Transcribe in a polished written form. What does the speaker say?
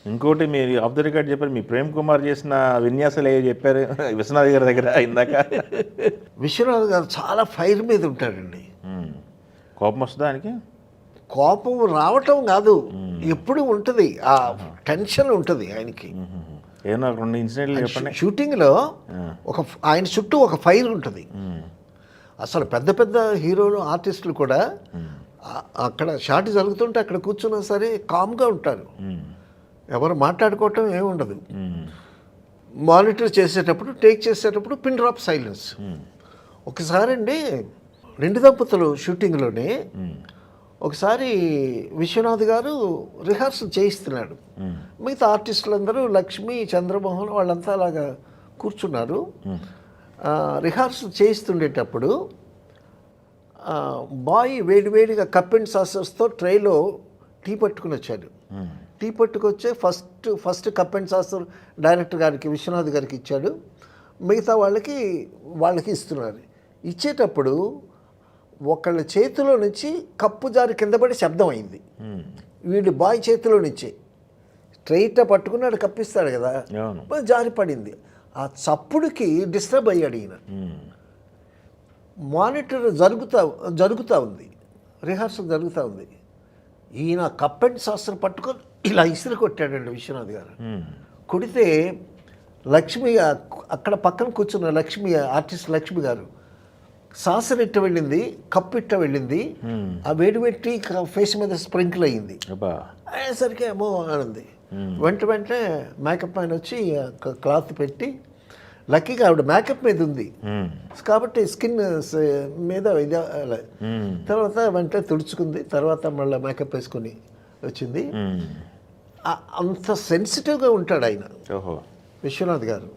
ఇంకోటి మీరు of the record చెప్పారు, మీ ప్రేమ్ కుమార్ చేసిన విన్యాసాలు ఏవో చెప్పారు విశ్వనాథ్ గారి దగ్గర ఇందాక. విశ్వనాథ్ గారు చాలా ఫైర్ మీద ఉంటాడండి. కోపం వస్తుందా ఆయనకి? కోపం రావటం కాదు, ఎప్పుడు ఉంటుంది, ఆ టెన్షన్ ఉంటుంది ఆయనకి. ఏమన్నా 2 ఇన్సిడెంట్లు చెప్పండి. షూటింగ్లో ఆయన చుట్టూ ఒక ఫైర్ ఉంటుంది. అసలు పెద్ద పెద్ద హీరోలు ఆర్టిస్టులు కూడా అక్కడ షాట్ జరుగుతుంటే అక్కడ కూర్చున్నా సరే కామ్గా ఉంటారు, ఎవరు మాట్లాడుకోవటం ఏముండదు. మానిటర్ చేసేటప్పుడు, టేక్ చేసేటప్పుడు పిన్ డ్రాప్ సైలెన్స్. ఒకసారి అండి 2 దంపతులు షూటింగ్లోనే ఒకసారి విశ్వనాథ్ గారు రిహార్సల్ చేయిస్తున్నాడు. మిగతా ఆర్టిస్టులందరూ లక్ష్మి, చంద్రమోహన్ వాళ్ళంతా అలాగా కూర్చున్నారు. రిహార్సల్ చేయిస్తుండేటప్పుడు బాయ్ వేడివేడిగా కప్ అండ్ సాసర్స్తో ట్రైలో టీ పట్టుకుని వచ్చాడు. టీ పట్టుకొచ్చే first cup and saucer director గారికి, విశ్వనాథ్ గారికి ఇచ్చాడు. మిగతా వాళ్ళకి ఇస్తున్నారు. ఇచ్చేటప్పుడు ఒకళ్ళ చేతిలో నుంచి కప్పు జారి కింద పడి శబ్దం అయింది. వీడు బాయ్ చేతిలో నుంచి స్ట్రైట్గా పట్టుకున్నాడు, కప్పిస్తాడు కదా, జారి పడింది. ఆ చప్పుడుకి డిస్టర్బ్ అయ్యాడు ఈయన. మానిటర్ జరుగుతూ ఉంది, రిహార్సల్ జరుగుతూ ఉంది. ఈయన కప్ అండ్ సాసర్ పట్టుకొని ఇలా ఇసురు కొట్టాడండి విశ్వనాథ్ గారు. కొడితే లక్ష్మి, అక్కడ పక్కన కూర్చున్న లక్ష్మి, ఆర్టిస్ట్ లక్ష్మి గారు, సాసర్ ఇట్ట వెళ్ళింది, కప్పు ఇట్ట వెళ్ళింది, ఆ వేడిపెట్టి ఫేస్ మీద స్ప్రింకిల్ అయ్యింది. అయ్యేసరికి ఏమో అనింది. వెంటనే మేకప్ మ్యాన్ వచ్చి క్లాత్ పెట్టి, లక్కీగా ఆవిడ మేకప్ మీద ఉంది కాబట్టి స్కిన్ మీద తర్వాత వెంటనే తుడుచుకుంది. తర్వాత మళ్ళీ మేకప్ వేసుకొని వచ్చింది. అంత సెన్సిటివ్గా ఉంటాడు ఆయన విశ్వనాథ్ గారు.